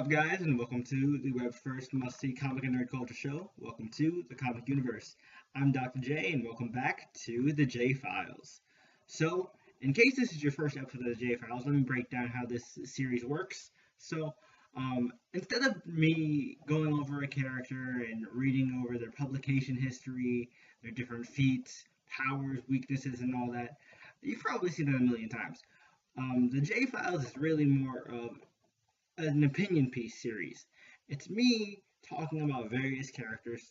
up, guys, and welcome to the web's first must-see comic and nerd culture show. Welcome to the Comic Universe. I'm Dr. J, and welcome back to the J Files. So, in case this is your first episode of the J Files, let me break down how this series works. So, instead of me going over a character and reading over their publication history, their different feats, powers, weaknesses, and all that, you've probably seen that a million times. The J Files is really more of an opinion piece series. It's me talking about various characters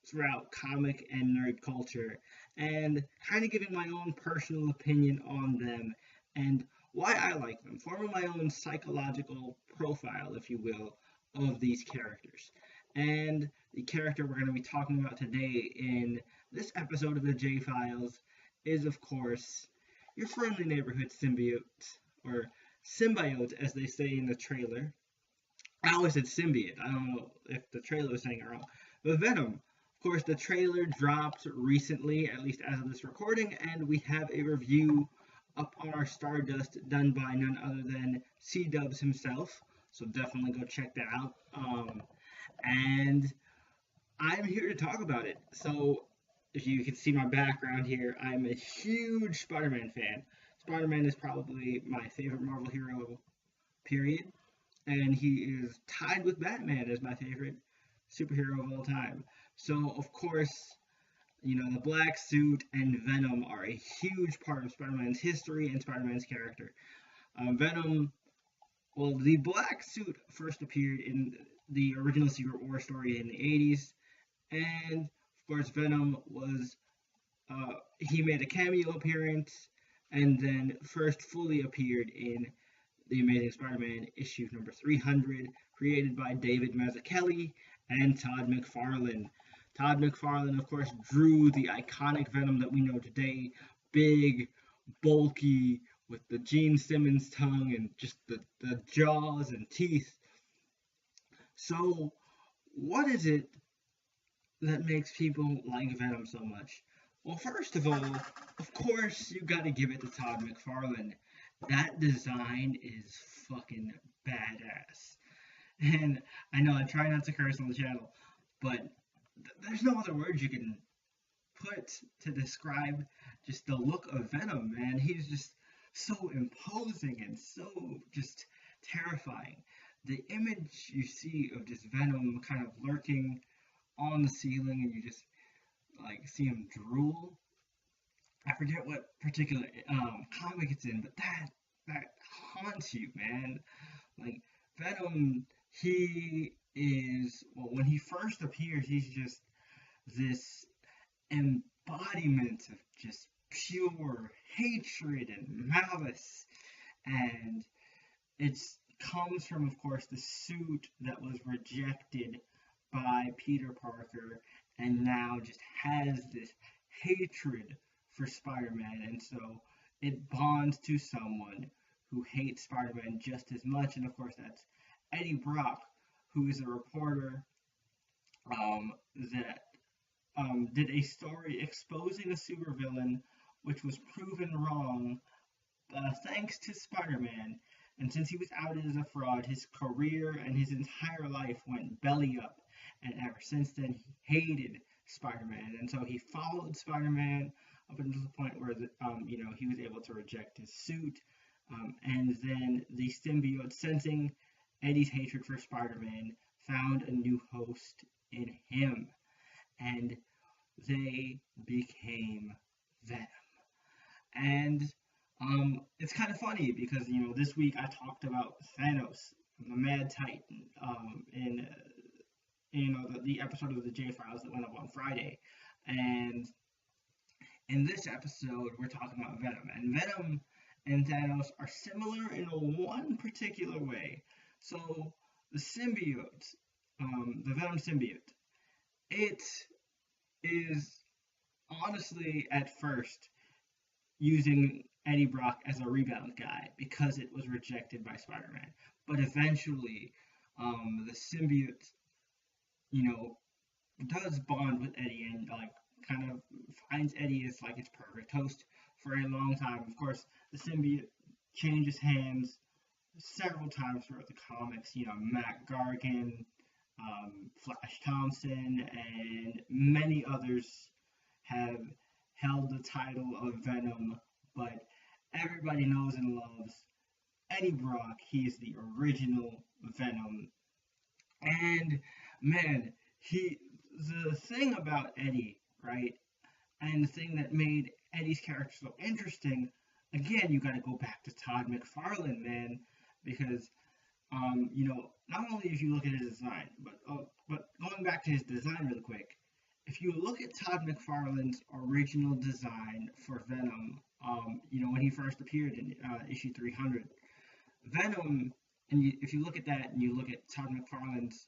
throughout comic and nerd culture and kind of giving my own personal opinion on them and why I like them, forming my own psychological profile, if you will, of these characters. And the character we're going to be talking about today in this episode of the J Files is, of course, your friendly neighborhood symbiote, or Symbiote, as they say in the trailer. I always said symbiote. I don't know if the trailer was saying it wrong. But Venom. Of course, the trailer dropped recently, at least as of this recording, and we have a review up on our Stardust done by none other than C-Dubs himself. So definitely go check that out. And I'm here to talk about it. So if you can see my background here, I'm a huge Spider-Man fan. Spider-Man is probably my favorite Marvel hero, period. And he is tied with Batman as my favorite superhero of all time. So, of course, the black suit and Venom are a huge part of Spider-Man's history and Spider-Man's character. Venom, well, the black suit first appeared in the original Secret War story in the 80s. And, of course, Venom he made a cameo appearance and then first fully appeared in The Amazing Spider-Man issue number 300, created by David Mazzucchelli and Todd McFarlane. Todd McFarlane, of course, drew the iconic Venom that we know today, big, bulky, with the Gene Simmons tongue and just the jaws and teeth. So, what is it that makes people like Venom so much? Well, first of all, of course, you gotta give it to Todd McFarlane. That design is fucking badass. And I know I try not to curse on the channel, but there's no other words you can put to describe just the look of Venom, man. He's just so imposing and so just terrifying. The image you see of just Venom kind of lurking on the ceiling and you just see him drool. I forget what particular comic it's in, but that haunts you, man. Like Venom, he is, well, when he first appears, he's just this embodiment of just pure hatred and malice, and it comes from, of course, the suit that was rejected by Peter Parker and now just has this hatred for Spider-Man, and so it bonds to someone who hates Spider-Man just as much, and of course that's Eddie Brock, who is a reporter that did a story exposing a supervillain which was proven wrong thanks to Spider-Man, and since he was outed as a fraud, his career and his entire life went belly up. And ever since then, he hated Spider-Man, and so he followed Spider-Man up until the point where he was able to reject his suit, and then the symbiote, sensing Eddie's hatred for Spider-Man, found a new host in him, and they became Venom. And it's kind of funny because this week I talked about Thanos, the Mad Titan, in the episode of the J Files that went up on Friday, and in this episode we're talking about Venom, and Venom and Thanos are similar in one particular way. So the symbiote, the Venom symbiote, it is honestly at first using Eddie Brock as a rebound guy because it was rejected by Spider-Man, but eventually the symbiote does bond with Eddie and kind of finds Eddie as its perfect host for a long time. Of course, the symbiote changes hands several times throughout the comics. You know, Matt Gargan, Flash Thompson, and many others have held the title of Venom, but everybody knows and loves Eddie Brock. He is the original Venom. And man, the thing about Eddie, right? And the thing that made Eddie's character so interesting, again, you got to go back to Todd McFarlane, man, because not only if you look at his design, but going back to his design really quick, if you look at Todd McFarlane's original design for Venom, when he first appeared in issue 300, Venom, and if you look at that and you look at Todd McFarlane's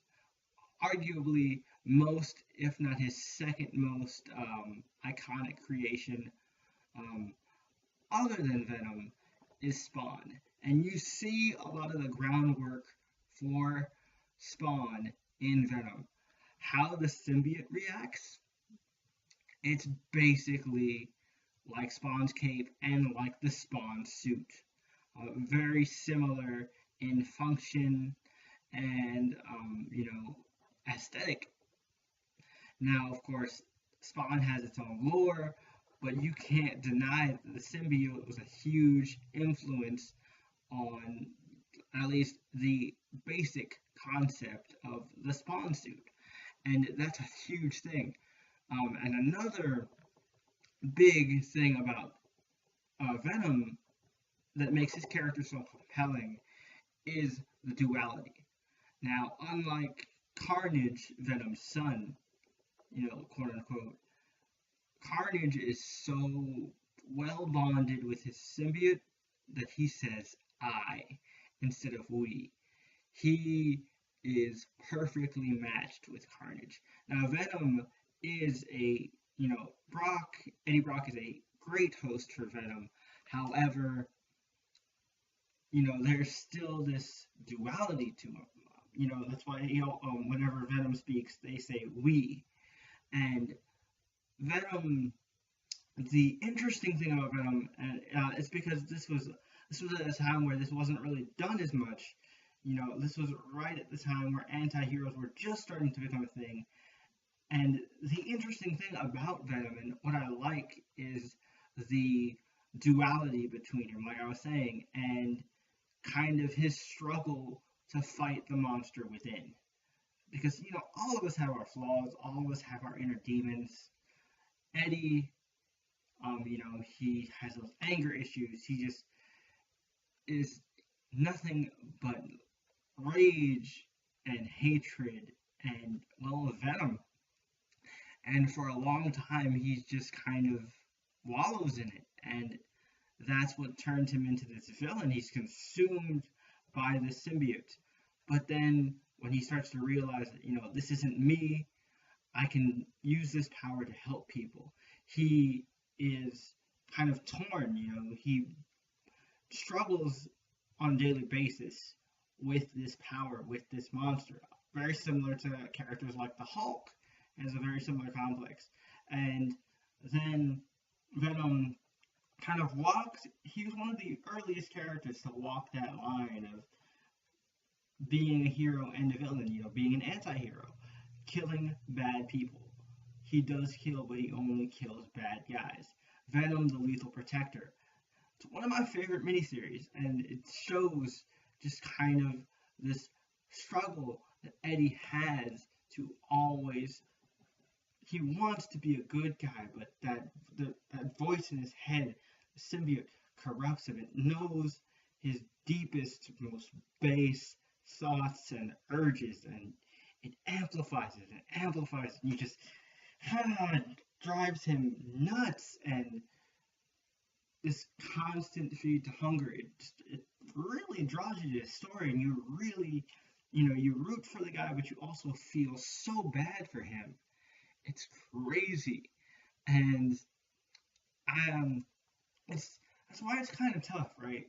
arguably most, if not his second most iconic creation, um, other than Venom, is Spawn. And you see a lot of the groundwork for Spawn in Venom. How the symbiote reacts, it's basically like Spawn's cape and like the Spawn suit. Very similar in function and, aesthetic. Now, of course, Spawn has its own lore, but you can't deny that the symbiote was a huge influence on at least the basic concept of the Spawn suit. And that's a huge thing. And another big thing about Venom that makes his character so compelling is the duality. Now, unlike Carnage, Venom's son, quote unquote, Carnage is so well bonded with his symbiote that he says I instead of we. He is perfectly matched with Carnage. Now, Venom is Eddie Brock is a great host for Venom. However, there's still this duality to him. That's why, whenever Venom speaks, they say we. And Venom, the interesting thing about Venom, and it's because this was at a time where this wasn't really done as much. This was right at the time where anti-heroes were just starting to become a thing. And the interesting thing about Venom, and what I like, is the duality between him, like I was saying, and kind of his struggle to fight the monster within. Because, all of us have our flaws, all of us have our inner demons. Eddie, he has those anger issues. He just is nothing but rage and hatred and, well, venom. And for a long time, he's just kind of wallows in it. And that's what turned him into this villain. He's consumed by the symbiote. But then when he starts to realize that, this isn't me, I can use this power to help people. He is kind of torn, he struggles on a daily basis with this power, with this monster. Very similar to characters like the Hulk, has a very similar complex. And then Venom kind of he was one of the earliest characters to walk that line of being a hero and a villain, being an anti-hero, killing bad people. He does kill, but he only kills bad guys. Venom, the Lethal Protector. It's one of my favorite miniseries, and it shows just kind of this struggle that Eddie has to always. He wants to be a good guy, but that voice in his head, the symbiote, corrupts him. It knows his deepest, most base thoughts and urges, and it amplifies it and amplifies it, and you just drives him nuts. And this constant feed to hunger, it really draws you to his story, and you really, you root for the guy, but you also feel so bad for him. It's crazy, and that's why it's kind of tough, right,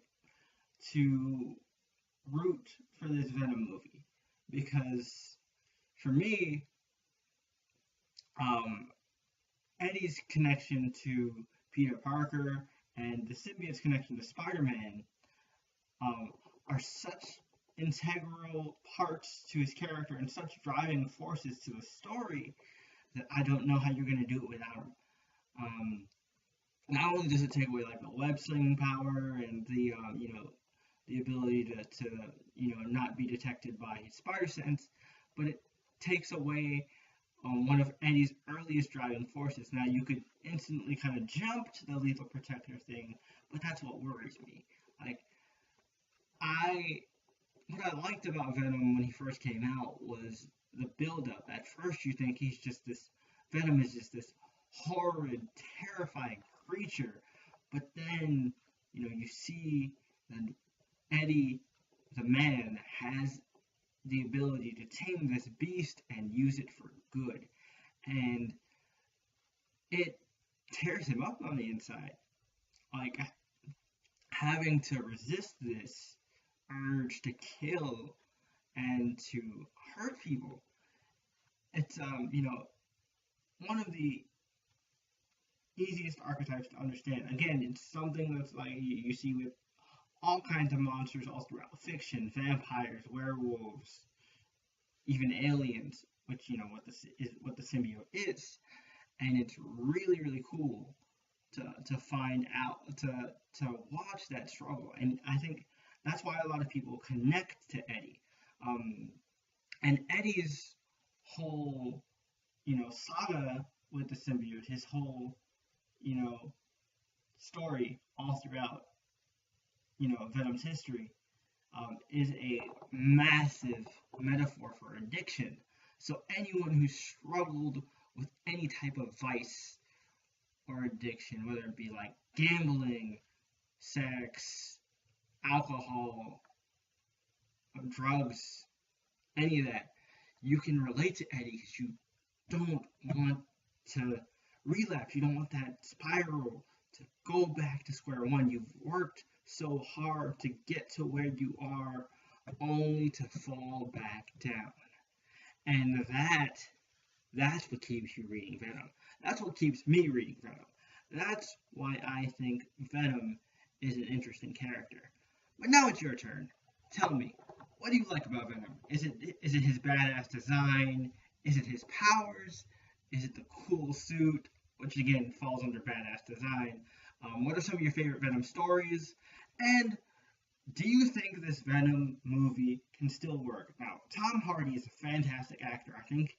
to root for this Venom movie, because for me, Eddie's connection to Peter Parker and the symbiote's connection to Spider-Man are such integral parts to his character and such driving forces to the story that I don't know how you're going to do it without him. Not only does it take away like the web slinging power and the the ability to not be detected by his spider sense, but it takes away one of Eddie's earliest driving forces. Now you could instantly kind of jump to the lethal protector thing, but that's what worries me. Like I what I liked about Venom when he first came out was the build-up. At first, you think he's just this Venom is just this horrid, terrifying creature, but then you see that Eddie, the man, has the ability to tame this beast and use it for good, and it tears him up on the inside. Like having to resist this urge to kill and to hurt people. It's one of the easiest archetypes to understand. Again, it's something that's like you see with all kinds of monsters all throughout fiction: vampires, werewolves, even aliens, which what the symbiote is, and it's really really cool to find out to watch that struggle, and I think that's why a lot of people connect to Eddie, and Eddie's whole saga with the symbiote, his whole story all throughout Venom's history is a massive metaphor for addiction. So anyone who struggled with any type of vice or addiction, whether it be like gambling, sex, alcohol, drugs, any of that, you can relate to Eddie because you don't want to relapse. You don't want that spiral to go back to square one. You've worked so hard to get to where you are only to fall back down. And that's what keeps you reading Venom. That's what keeps me reading Venom. That's why I think Venom is an interesting character. But now it's your turn. Tell me, what do you like about Venom? Is it his badass design? Is it his powers? Is it the cool suit, which again falls under badass design? What are some of your favorite Venom stories? And do you think this Venom movie can still work? Now, Tom Hardy is a fantastic actor. I think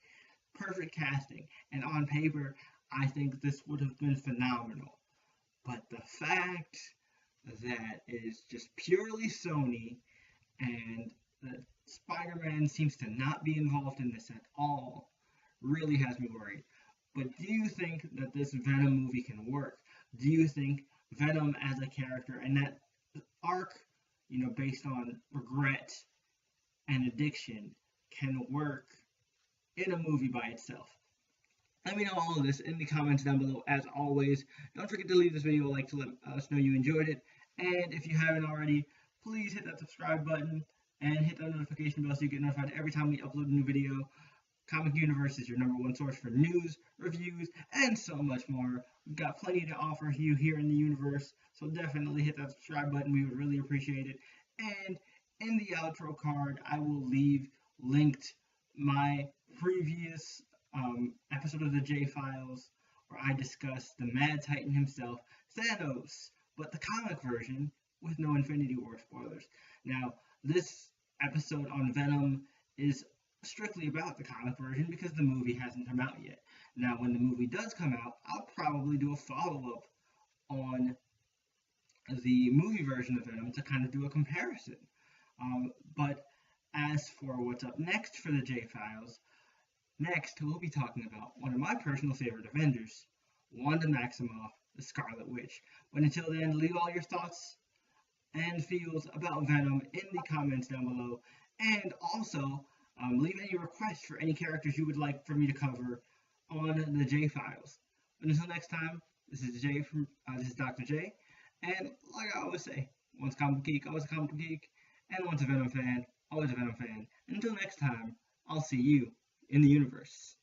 perfect casting. And on paper, I think this would have been phenomenal. But the fact that it is just purely Sony and that Spider-Man seems to not be involved in this at all really has me worried. But do you think that this Venom movie can work? Do you think Venom as a character and that arc, based on regret and addiction, can work in a movie by itself? Let me know all of this in the comments down below. As always, don't forget to leave this video a like to let us know you enjoyed it. And if you haven't already, please hit that subscribe button and hit that notification bell so you get notified every time we upload a new video. Comic Universe is your #1 source for news, reviews, and so much more. We've got plenty to offer you here in the universe, so definitely hit that subscribe button. We would really appreciate it. And in the outro card, I will leave linked my previous episode of the J-Files where I discussed the Mad Titan himself, Thanos, but the comic version with no Infinity War spoilers. Now, this episode on Venom is strictly about the comic version because the movie hasn't come out yet. Now, when the movie does come out, I'll probably do a follow-up on the movie version of Venom to kind of do a comparison. But as for what's up next for the J-Files, next we'll be talking about one of my personal favorite Avengers, Wanda Maximoff, the Scarlet Witch. But until then, leave all your thoughts and feels about Venom in the comments down below, and also leave any requests for any characters you would like for me to cover on the J-Files. But until next time, this is Dr. J, and like I always say, once a comic geek, always a comic geek, and once a Venom fan, always a Venom fan. Until next time, I'll see you in the universe.